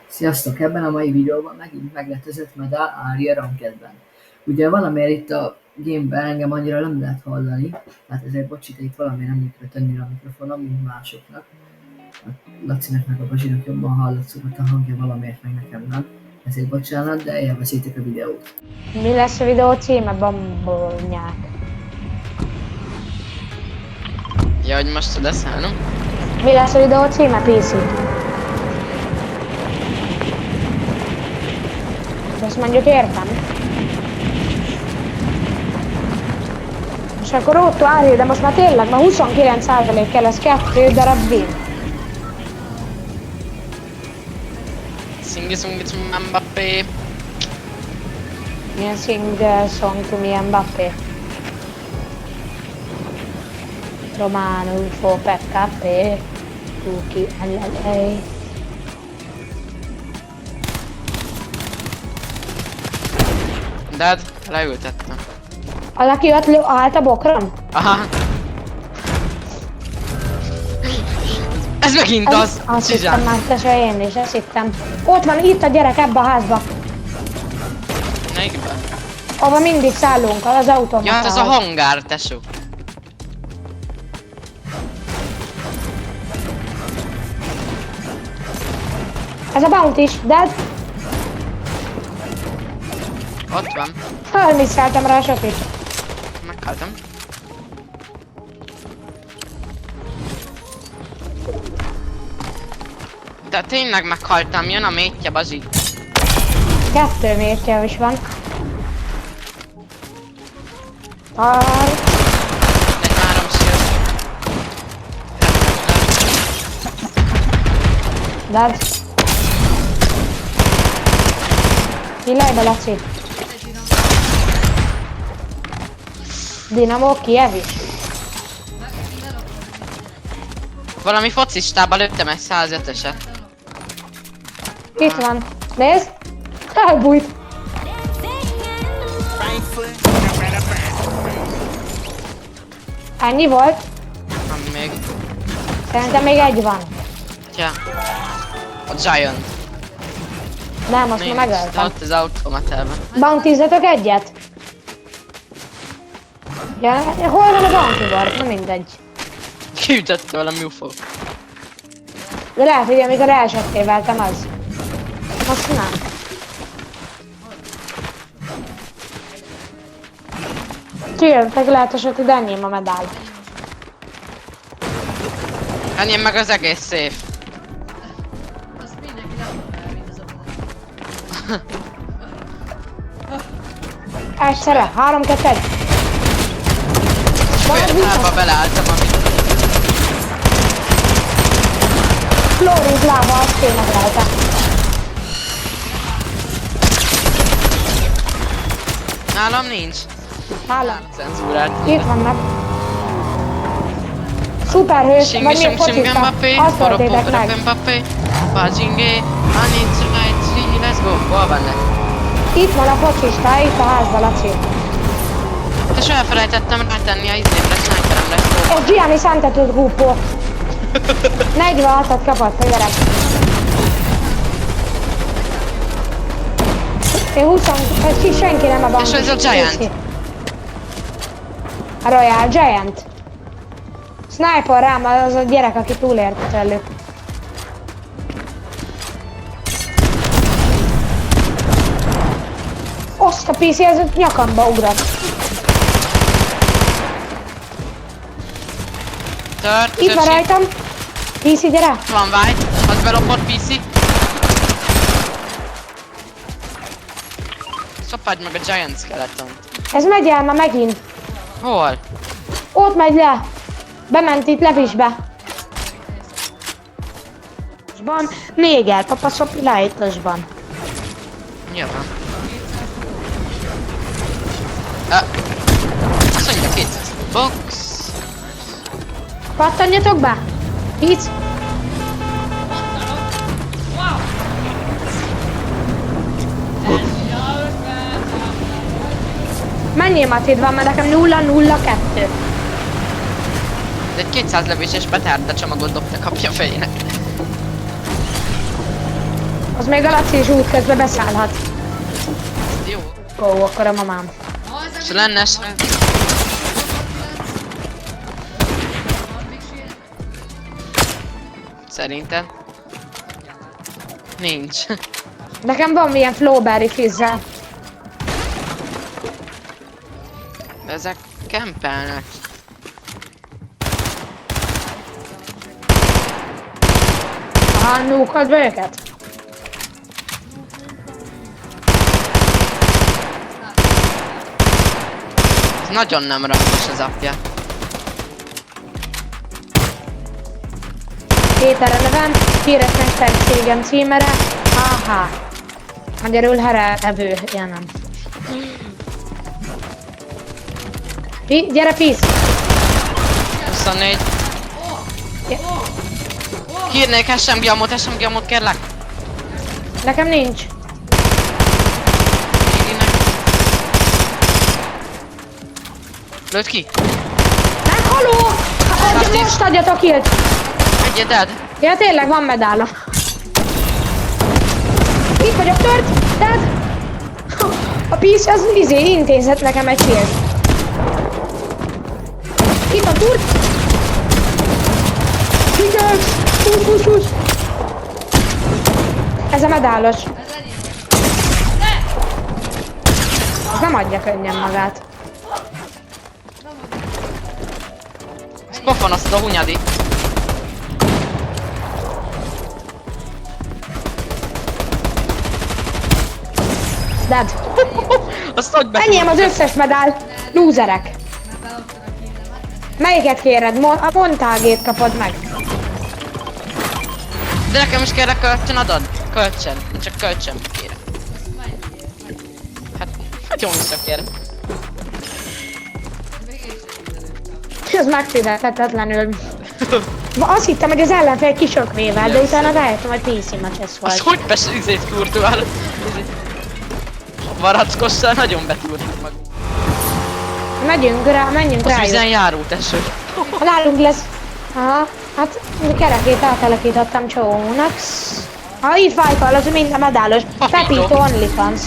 Sziasztok! Ebben a mai videóban megint megletezett medál Ária Rankedben. Ugye valamiért itt a gameben engem annyira nem lehet hallani, hát ezért bocsít, itt valamiért nem működött annyira a mikrofonom, mint másoknak. A Lacinak meg a Bazsinak jobban hallatszódott a hangja, valamiért meg nekem nem. Ezért bocsánat, de élvezétek a videót. Mi lesz a videó címe? Bambolnyák. Ja, hogy most oda szállunk? Mi lesz a videó címe, PC? Ezt mondjuk értem. És akkor ott Ári, de most már tényleg, már 29% kell, ez 2 darab win. Sing song to Mbappé. Milyen sing song to me Mbappé. Romano UFO PKP. Tuki LLA. De hát leültettem. Valaki ott állt a bokron? Aha. Ez megint az! Azt hittem Csizsán. már, tesó, én is ezt hittem. Ott van, itt a gyerek ebbe a házba. Melyikben? Ahova mindig szállunk, az automatához. Ja, hát ez a hangár, tesó. Ez a bounty is, dead. Ott van. Felmiszkeltem rá a sötét. Meghaltam. De tényleg meghaltam, jön a métje, Bazi. 2 mértje is van. Egy 3 shield. Dead. Villaj be, Laci. Dinamo Kiev is. Valami focistába lőttem egy 105-eset. Itt van. Nézd! Elbújt. Ennyi volt? Van még. Szerintem még egy van. Tja. A Giant. Nem, azt már Nincs, megöltem. ott az automatában. Bounty-zetek egyet? Ja, hol van a bounty bar? Na mindegy. Kiütötte valami UFO. De lehet, hogy amikor elsöttéveltem az. Most nem. Kijöttek, lehet a sötét, de enyém a medál. Enyém meg az egész safe. Egyszerre, 3, 2, 1. Féltárba beleálltam, amit... Flóriz lába, azt tényleg rajta. Nálam nincs. Nálam. Cenzúrált. Itt vannak. Szuperhős, Sing vagy sing még sing focista. Mbappé, Azt töltétek Poropo meg. Mbappé, Bajingé, Aninc, Night, let's go, hol van ne? Itt van a focista, itt a házban, Laci. És elfelejtettem rátenni a izébre, sniperem let's go. Ez Gianni Santetőt Grupo. 46-at kapott a gyerek. Én 20, senki nem a bank. És ez a Giant. A Royal Giant. Sniper rám, az a gyerek, aki túlért előtt. Azt a PC, ez a nyakamba ugrat. Tört, Itt van Zöcsi. rajtam. PC, gyere. Van White, az belopott PC. Szopáld meg a Giant Skeleton. Ez megy el ma megint. Hol? Ott megy le. Bement itt levisbe. Van még el, papa szopi lájtosban. Nyilván. Azt mondja 200. Box. Pattanjatok be! Itt! Mennyi matid van, mert nekem 0-0-2. De egy 200 lövéses petárda csomagot dobtak apja fejének. Az még a Laci is útközben beszállhat. Jó. Ó, akkor a mamám. És lenne s... Szerinted? Nincs. Nekem van milyen flowberry fizzel. De ezek kempelnek. Aha, núkod be őket? Ez nagyon nem rangos az apja. Péter a nevem, híres mesterségem címere, aha. Magyarul herevő, ilyen nem. Gyere, Pisz! 24. Hírnék SMG amót kérlek. Nekem nincs. Hírnék. Lőtt ki? Nem, haló! Most adjatok kilt! Egyet dead. Ja, tényleg van medálom. Itt vagyok, tört! Dead! A Pisz az intézett nekem egy shield. Itt a turt! Figyelj! Húsz! Ez a medálos. Ez nem adja könnyen magát. Ez pofon azt a hunyadi. Dead. Azt hogy be... Enyém az összes medál. Lúzerek. Melyiket kéred? A montágét kapod meg. De nekem is kérlek kölcsön adod? Kölcsön. Csak kölcsön kérek. Hát, nagyon visszakérek. Ez megfizethetetlenül. Azt hittem, hogy az ellenfél kisökvével, de utána rájöttem, hogy PC match volt. Az hogy izét kurtuvál? Varackosszal nagyon betúrtuk meg. Menjünk Az rájuk. vizen járó teső. Nálunk lesz. Aha, hát kerekét átalakítottam csónak. Ha így fájfal, az minden medálos. Papító. Pepito OnlyFans.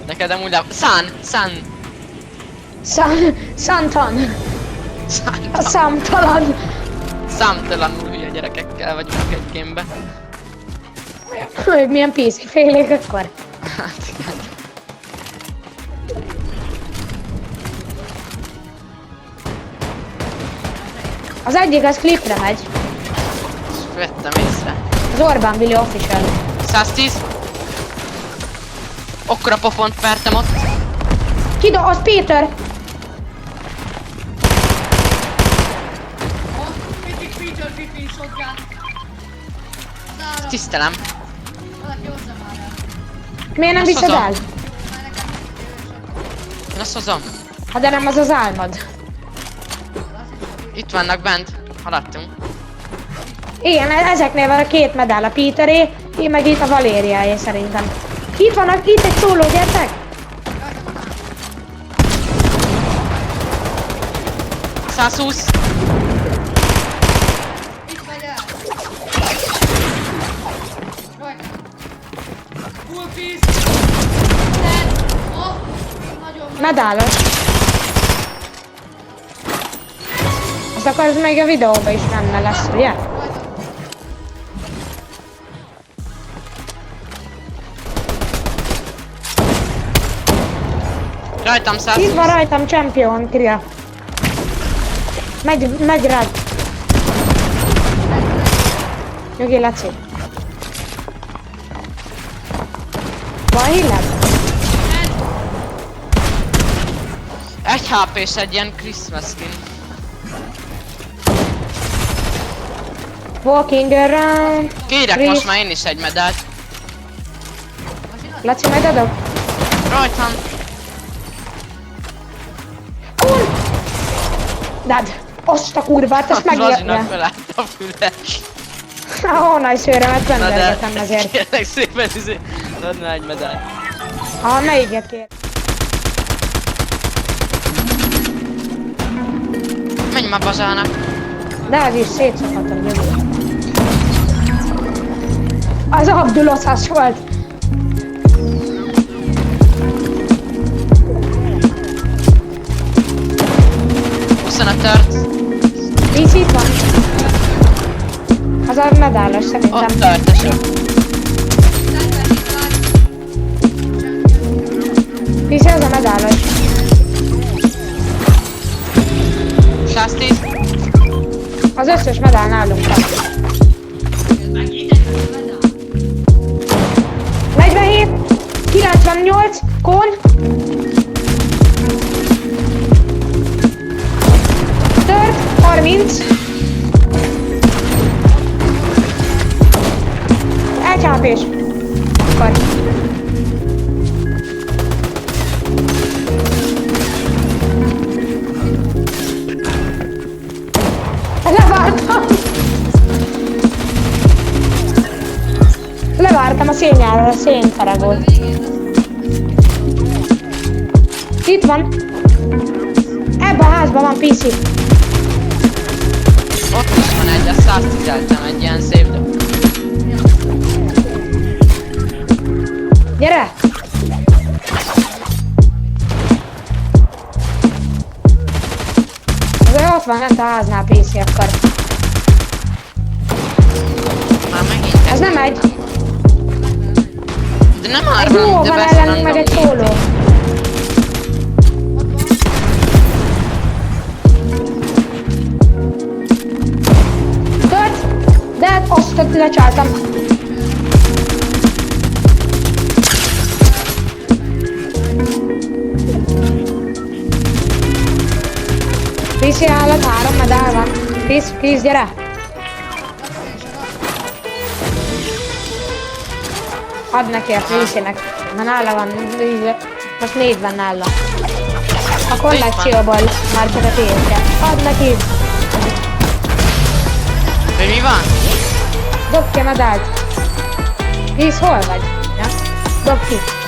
Neked amúgy a... Szántan. Santan. A számtalan. Számtalanul hülye gyerekekkel vagyunk egy gémbe. Hogy milyen PC félék akkor. Hát igen. Az egyik az klipre megy. Vettem észre. Az Orbán Billy Official. 110. Okkora pofont vertem ott. Az Péter! Tisztelem. Miért nem Azt viszed hozom. el? Én azt hozom. Hát de nem az az álmod. Itt vannak bent. Haladtunk. Igen, ezeknél van a két medál, a Peteré, én meg itt a Valériáé szerintem. Itt vannak, itt egy szóló, gyertek! 120. Medálos. Azt akkor ez még a videóban is benne lesz, ugye? Rajtam 120. Itt van rajtam Champion Kria. Megy rád. Jogi Laci. Van hilled? Egy HP-s egy ilyen Christmas skin. Walking around. Kérek Chris. most már én is egy medált. Laci, majd adok? Rajtam. Kur! Dad! Azt a kurvát, azt Lazinak megjöttem. felállt a füle. A hónaj szőremet Na de, bendergetem ezért. kérlek szépen adná egy medált. Ah, melyiket kér? Menj már bazának. De az is szétszakadtam, jövő. Az Abdul-Oszas volt. Köszönöm, tört. Víz itt van. Az a medállos szerintem. Ott törtesem. Víz az a medállos. 110. Az összes medál nálunk van. 47, 98, kon. Tört, 30. Elcsápés. Akkor. Levártam. Levártam a szénjáról, a szénfaragót. Itt van. Ebben a házban van PC. Ott is van egy, a 110-eltem, egy ilyen szép dob. Gyere! Ez ott van lent a háznál PC akkor. Már megint Ez nem egy. De nem Egy arra, duó de van beszélem, ellenünk meg egy szóló. Tört! De azt ott lecsaltam. PC állat, 3 medál van. Krisz, gyere! Add neki a PC-nek. Na nála van, most 4 van nála. A kollekcióból már csak a tiédje. Add neki! Hogy mi van? Dob ki a medált! Krisz, hol vagy? Ja? Dob ki!